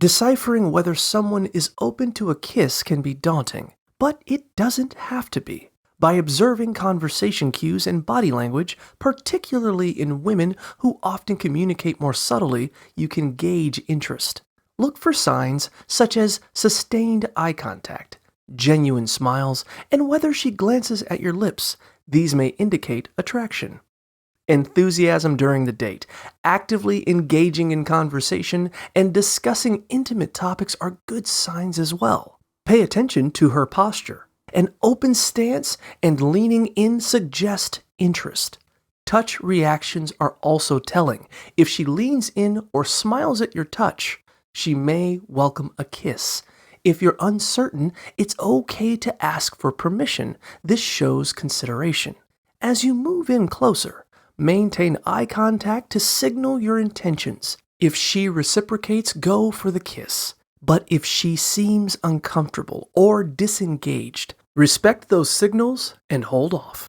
Deciphering whether someone is open to a kiss can be daunting, but it doesn't have to be. By observing conversation cues and body language, particularly in women who often communicate more subtly, you can gauge interest. Look for signs such as sustained eye contact, genuine smiles, and whether she glances at your lips. These may indicate attraction. Enthusiasm during the date, actively engaging in conversation, and discussing intimate topics are good signs as well. Pay attention to her posture. An open stance and leaning in suggest interest. Touch reactions are also telling. If she leans in or smiles at your touch, she may welcome a kiss. If you're uncertain, it's okay to ask for permission. This shows consideration. As you move in closer, maintain eye contact to signal your intentions. If she reciprocates, go for the kiss. But if she seems uncomfortable or disengaged, respect those signals and hold off.